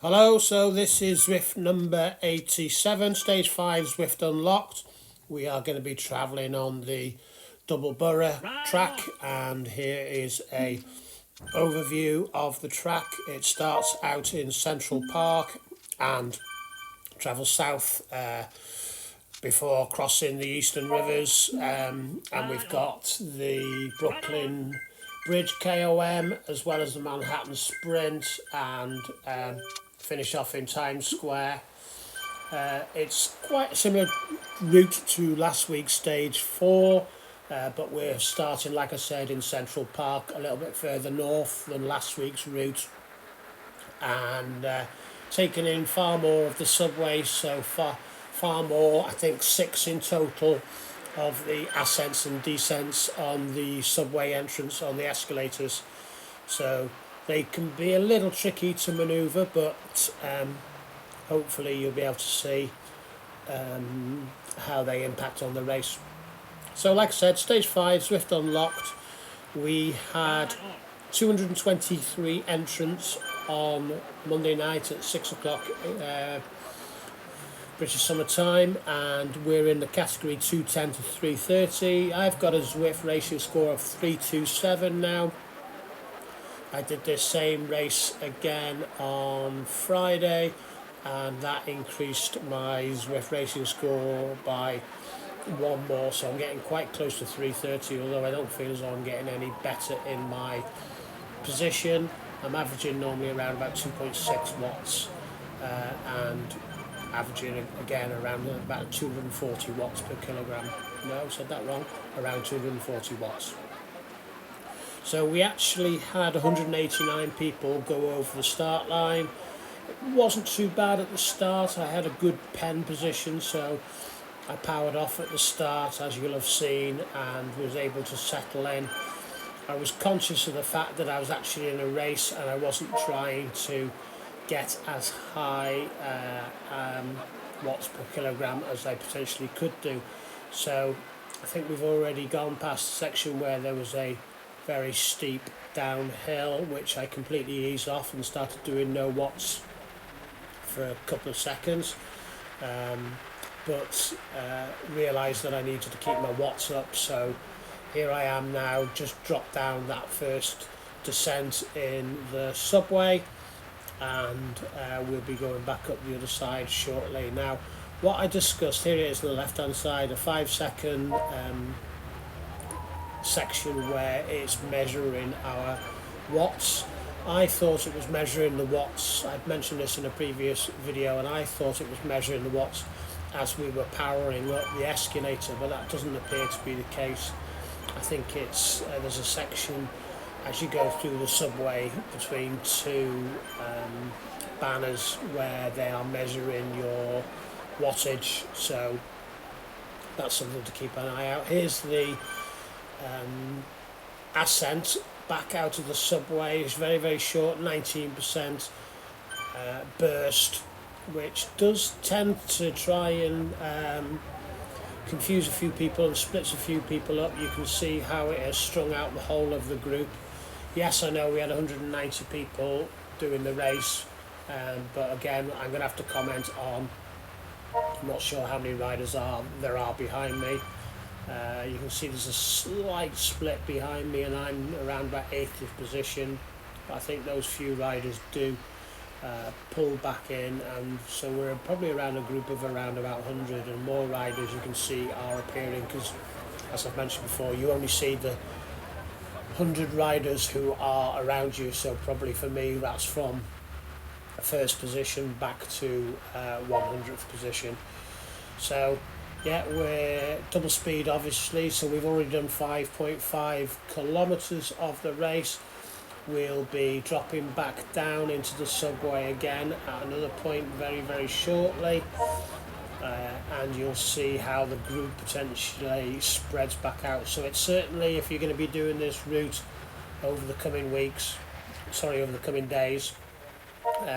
Hello, so this is Zwift number 87, stage 5 Zwift Unlocked. We are going to be travelling on the double Borough track, and here is a overview of the track. It starts out in Central Park and travels south before crossing the Eastern Rivers, and we've got the Brooklyn Bridge KOM as well as the Manhattan Sprint, and finish off in Times Square. It's quite a similar route to last week's stage 4, but we're starting, like I said, in Central Park, a little bit further north than last week's route, and taking in far more of the subway, so far more, I think 6 in total, of the ascents and descents on the subway entrance on the escalators. So they can be a little tricky to manoeuvre, but hopefully you'll be able to see how they impact on the race. So like I said, stage 5, Zwift Unlocked. We had 223 entrants on Monday night at 6 o'clock British Summer Time, and we're in the category 210 to 330. I've got a Zwift ratio score of 327 now. I did this same race again on Friday, and that increased my Zwift racing score by 1 more, so I'm getting quite close to 330, although I don't feel as though I'm getting any better in my position. I'm averaging normally around about 2.6 watts and averaging again around about 240 watts per kilogram. No, I said that wrong, around 240 watts. So we actually had 189 people go over the start line. It wasn't too bad at the start. I had a good pen position, so I powered off at the start, as you'll have seen, and was able to settle in. I was conscious of the fact that I was actually in a race and I wasn't trying to get as high watts per kilogram as I potentially could do. So I think we've already gone past the section where there was a very steep downhill, which I completely eased off and started doing no watts for a couple of seconds, but realised that I needed to keep my watts up. So here I am now, just dropped down that first descent in the subway, and we'll be going back up the other side shortly. Now, what I discussed, here it is on the left hand side, a 5-second section where it's measuring our watts. I thought it was measuring the watts. I'd mentioned this in a previous video, and I thought it was measuring the watts as we were powering up the escalator, but that doesn't appear to be the case. I think it's there's a section as you go through the subway between two banners where they are measuring your wattage, so that's something to keep an eye out. Here's the ascent back out of the subway. Is very, very short, 19% burst, which does tend to try and confuse a few people and splits a few people up. You can see how it has strung out the whole of the group. Yes, I know we had 190 people doing the race, but again, I'm going to have to comment on, I'm not sure how many riders there are behind me. You can see there's a slight split behind me, and I'm around about 80th position, but I think those few riders do pull back in, and so we're probably around a group of around about 100, and more riders you can see are appearing, because as I've mentioned before, you only see the 100 riders who are around you, so probably for me that's from first position back to 100th position. So yeah, we're double speed obviously, so we've already done 5.5 kilometres of the race. We'll be dropping back down into the subway again at another point very, very shortly, and you'll see how the group potentially spreads back out. So it's certainly, if you're going to be doing this route over the coming days,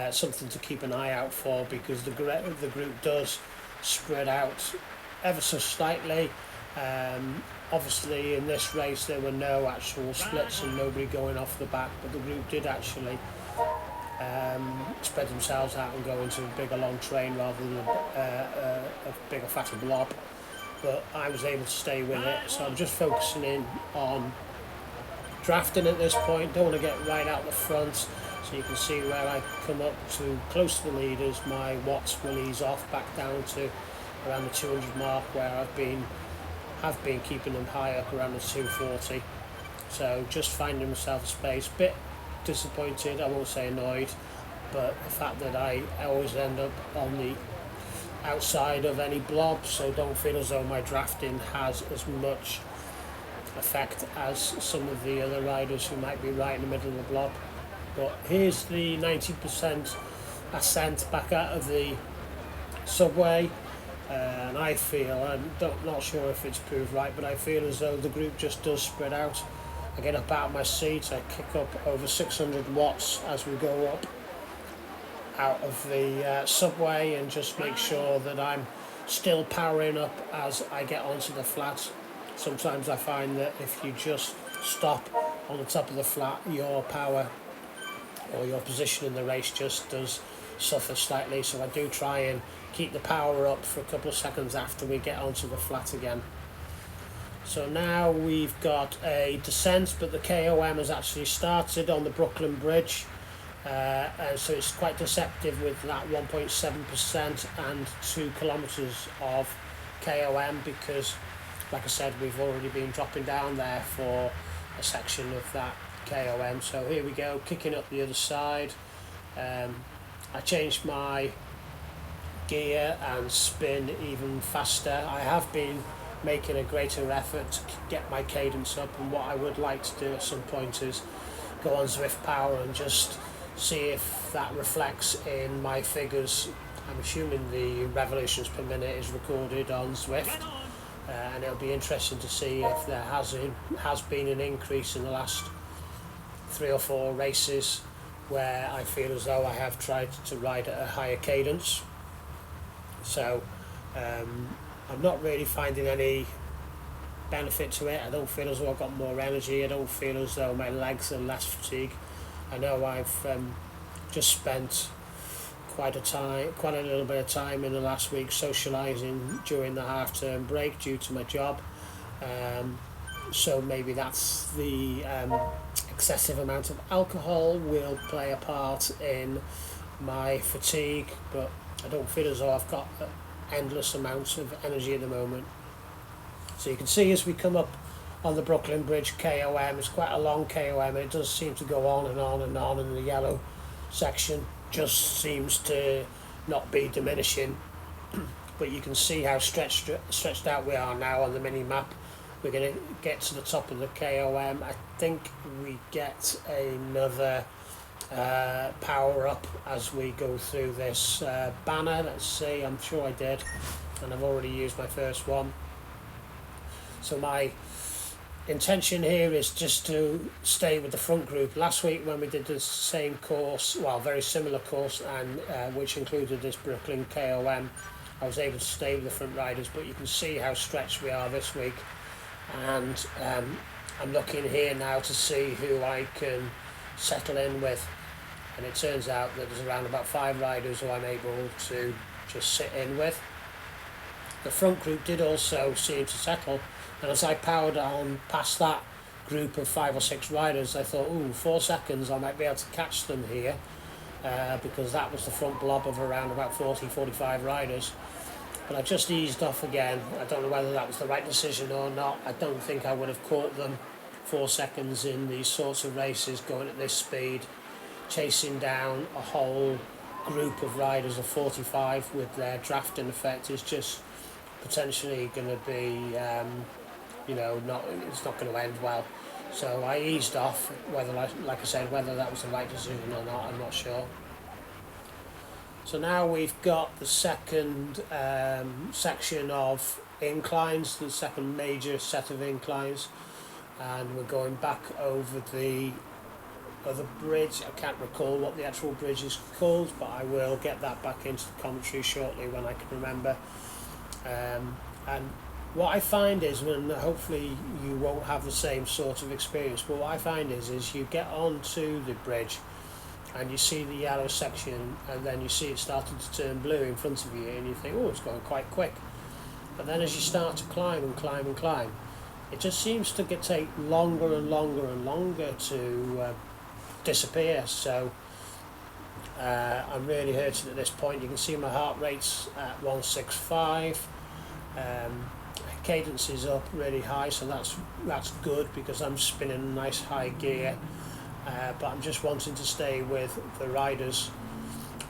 something to keep an eye out for, because the group does spread out ever so slightly. Obviously in this race there were no actual splits and nobody going off the back, but the group did actually spread themselves out and go into a bigger long train rather than a bigger fatter blob. But I was able to stay with it, so I'm just focusing in on drafting at this point. Don't want to get right out the front, so you can see where I come up to close to the leaders, my watts will ease off back down to around the 200 mark, where have been keeping them high up around the 240. So just finding myself a space, bit disappointed, I won't say annoyed, but the fact that I always end up on the outside of any blob, so don't feel as though my drafting has as much effect as some of the other riders who might be right in the middle of the blob. But here's the 90% ascent back out of the subway, and I feel, I'm not sure if it's proved right, but I feel as though the group just does spread out. I get up out of my seat, I kick up over 600 watts as we go up out of the subway, and just make sure that I'm still powering up as I get onto the flat. Sometimes I find that if you just stop on the top of the flat, your power or your position in the race just does suffer slightly, so I do try and keep the power up for a couple of seconds after we get onto the flat again. So now we've got a descent, but the KOM has actually started on the Brooklyn Bridge, and so it's quite deceptive with that 1.7% and 2 kilometres of KOM, because like I said, we've already been dropping down there for a section of that KOM. So here we go, kicking up the other side. I changed my gear and spin even faster. I have been making a greater effort to get my cadence up, and what I would like to do at some point is go on Zwift Power and just see if that reflects in my figures. I'm assuming the revolutions per minute is recorded on Zwift, and it'll be interesting to see if there has been an increase in the last 3 or 4 races where I feel as though I have tried to ride at a higher cadence. So I'm not really finding any benefit to it. I don't feel as though I've got more energy. I don't feel as though my legs are less fatigued. I know I've just spent quite a little bit of time in the last week socialising during the half-term break due to my job. So maybe that's the excessive amount of alcohol will play a part in my fatigue, but I don't feel as though I've got endless amounts of energy at the moment. So you can see as we come up on the Brooklyn Bridge KOM, it's quite a long KOM, and it does seem to go on and on and on, and the yellow section just seems to not be diminishing. But you can see how stretched out we are now on the mini map. We're going to get to the top of the KOM. I think we get another power up as we go through this banner. Let's see, I'm sure I did, and I've already used my first one. So my intention here is just to stay with the front group. Last week when we did the same course, well, very similar course, and which included this Brooklyn KOM, I was able to stay with the front riders, but you can see how stretched we are this week, and I'm looking here now to see who I can settle in with, and it turns out that there's around about 5 riders who I'm able to just sit in with. The front group did also seem to settle, and as I powered on past that group of 5 or 6 riders, I thought, 4 seconds, I might be able to catch them here, because that was the front blob of around about 40-45 riders. But I just eased off again. I don't know whether that was the right decision or not. I don't think I would have caught them 4 seconds in these sorts of races, going at this speed, chasing down a whole group of riders of 45 with their drafting effect is just potentially going to be, it's not going to end well. So I eased off. Whether, like I said, whether that was the right decision or not, I'm not sure. So now we've got the second section of inclines, the second major set of inclines, and we're going back over the other bridge. I can't recall what the actual bridge is called, but I will get that back into the commentary shortly when I can remember. And what I find is, when hopefully you won't have the same sort of experience, but what I find is you get onto the bridge and you see the yellow section, and then you see it starting to turn blue in front of you, and you think, oh, it's going quite quick. But then as you start to climb and climb and climb, it just seems to take longer and longer and longer to disappear. So I'm really hurting at this point. You can see my heart rate's at 165. Cadence is up really high, so that's good because I'm spinning a nice high gear. But I'm just wanting to stay with the riders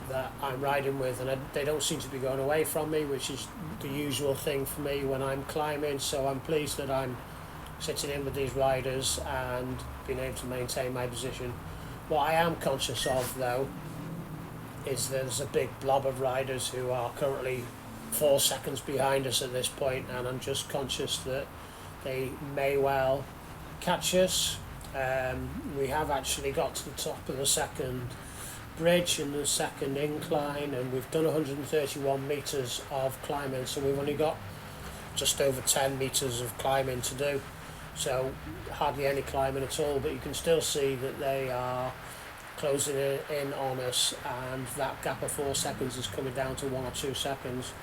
that I'm riding with, and they don't seem to be going away from me, which is the usual thing for me when I'm climbing. So I'm pleased that I'm sitting in with these riders and being able to maintain my position. What I am conscious of, though, is there's a big blob of riders who are currently 4 seconds behind us at this point, and I'm just conscious that they may well catch us. We have actually got to the top of the second bridge and the second incline, and we've done 131 metres of climbing, so we've only got just over 10 metres of climbing to do, so hardly any climbing at all. But you can still see that they are closing in on us, and that gap of 4 seconds is coming down to 1 or 2 seconds,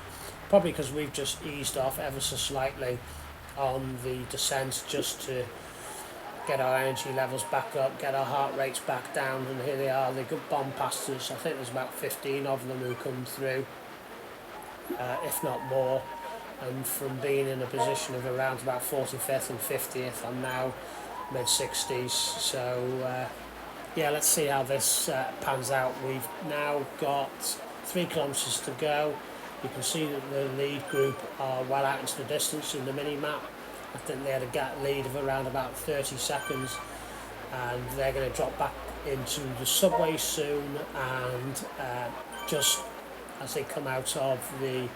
probably because we've just eased off ever so slightly on the descent, just to get our energy levels back up, get our heart rates back down. And here they are, they could bomb past us. I think there's about 15 of them who come through, if not more. And from being in a position of around about 45th and 50th, I'm now mid-60s. So yeah, let's see how this pans out. We've now got 3 kilometres to go. You can see that the lead group are well out into the distance in the mini-map. I think they had a gap lead of around about 30 seconds, and they're going to drop back into the subway soon. And just as they come out of the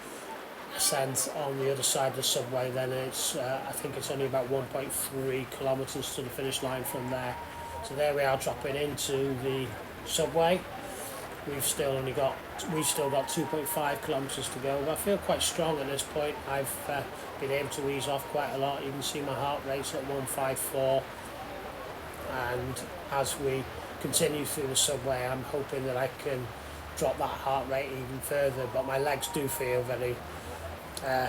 ascent on the other side of the subway, then it's I think it's only about 1.3 kilometres to the finish line from there. So there we are, dropping into the subway. We've still got 2.5 kilometres to go, but I feel quite strong at this point. I've been able to ease off quite a lot. You can see my heart rate's at 154, and as we continue through the subway, I'm hoping that I can drop that heart rate even further. But my legs do feel very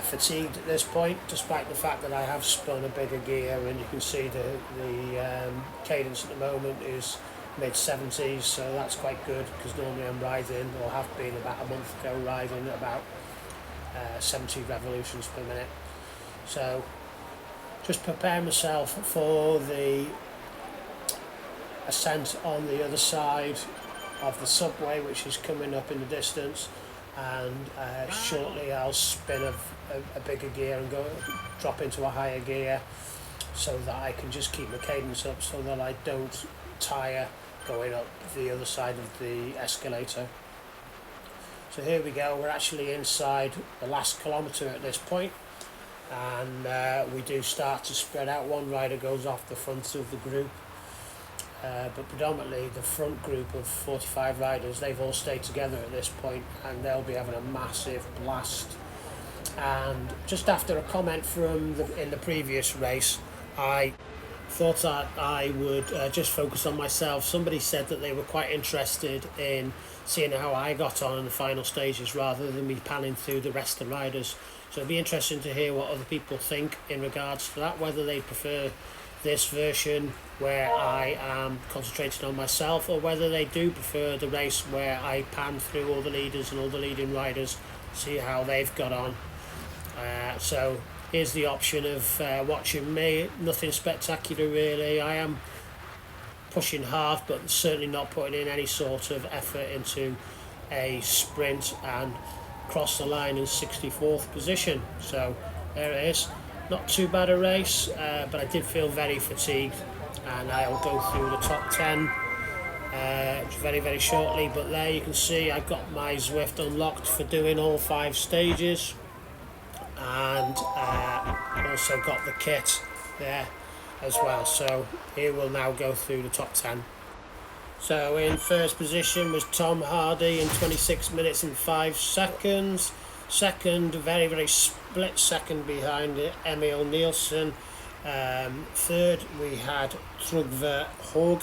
fatigued at this point, despite the fact that I have spun a bigger gear, and you can see the cadence at the moment is mid-70s, so that's quite good, because normally I'm riding, or have been about a month ago, riding at about 70 revolutions per minute. So just prepare myself for the ascent on the other side of the subway, which is coming up in the distance, and shortly I'll spin a bigger gear and drop into a higher gear, so that I can just keep my cadence up, so that I don't tire going up the other side of the escalator. So here we go, we're actually inside the last kilometre at this point, and we do start to spread out. One rider goes off the front of the group, but predominantly the front group of 45 riders, they've all stayed together at this point, and they'll be having a massive blast. And just after a comment from in the previous race, I thought that I would just focus on myself. Somebody said that they were quite interested in seeing how I got on in the final stages, rather than me panning through the rest of the riders. So it'd be interesting to hear what other people think in regards to that, whether they prefer this version where I am concentrating on myself, or whether they do prefer the race where I pan through all the leaders and all the leading riders, see how they've got on. So here's the option of watching me. Nothing spectacular really. I am pushing hard, but certainly not putting in any sort of effort into a sprint, and cross the line in 64th position. So there it is. Not too bad a race, but I did feel very fatigued, and I'll go through the top 10 very, very shortly. But there you can see I got my Zwift unlocked for doing all 5 stages, and also got the kit there as well. So here we'll now go through the top 10. So in first position was Tom Hardy in 26 minutes and 5 seconds. Second, very, very split second behind it, Emil Nielsen. Third, we had Trygve Haug.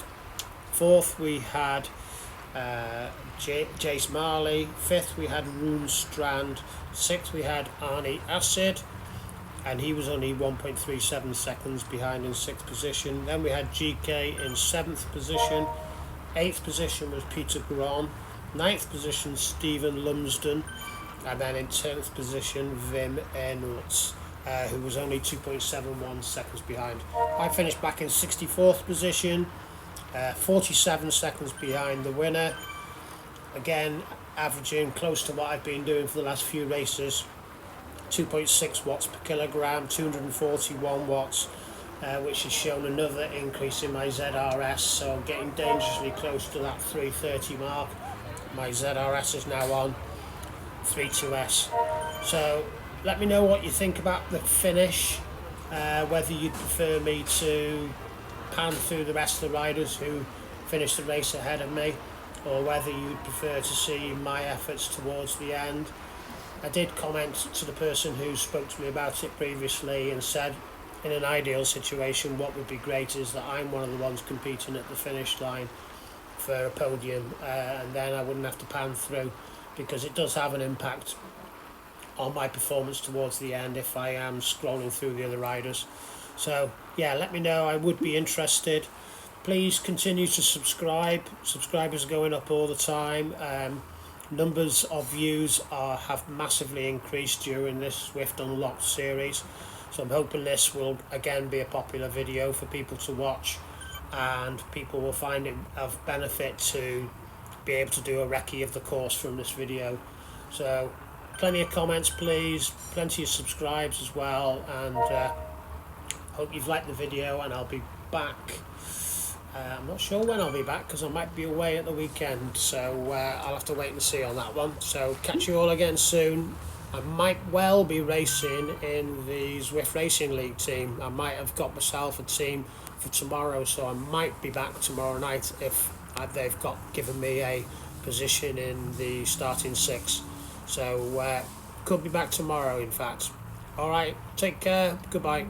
Fourth, we had Jace Marley. 5th we had Rune Strand. 6th we had Arnie Acid, and he was only 1.37 seconds behind in 6th position. Then we had GK in 7th position. 8th position was Peter Gron. 9th position Stephen Lumsden, and then in 10th position Vim Ernutz, who was only 2.71 seconds behind. I finished back in 64th position, 47 seconds behind the winner. Again, averaging close to what I've been doing for the last few races. 2.6 watts per kilogram, 241 watts, which has shown another increase in my ZRS, so I'm getting dangerously close to that 330 mark. My ZRS is now on 32S. So let me know what you think about the finish, whether you'd prefer me to pan through the rest of the riders who finished the race ahead of me, or whether you'd prefer to see my efforts towards the end. I did comment to the person who spoke to me about it previously and said, in an ideal situation, what would be great is that I'm one of the ones competing at the finish line for a podium, and then I wouldn't have to pan through, because it does have an impact on my performance towards the end if I am scrolling through the other riders. So yeah, let me know. I would be interested. Please continue to subscribe. Subscribers are going up all the time. Numbers of views have massively increased during this Zwift Unlocked series, so I'm hoping this will again be a popular video for people to watch, and people will find it of benefit to be able to do a recce of the course from this video. So plenty of comments please, plenty of subscribes as well, and hope you've liked the video, and I'll be back. I'm not sure when I'll be back, because I might be away at the weekend, so I'll have to wait and see on that one. So catch you all again soon. I might well be racing in the Zwift Racing League team. I might have got myself a team for tomorrow, so I might be back tomorrow night if they've given me a position in the starting 6. So could be back tomorrow, in fact. Alright, take care, goodbye.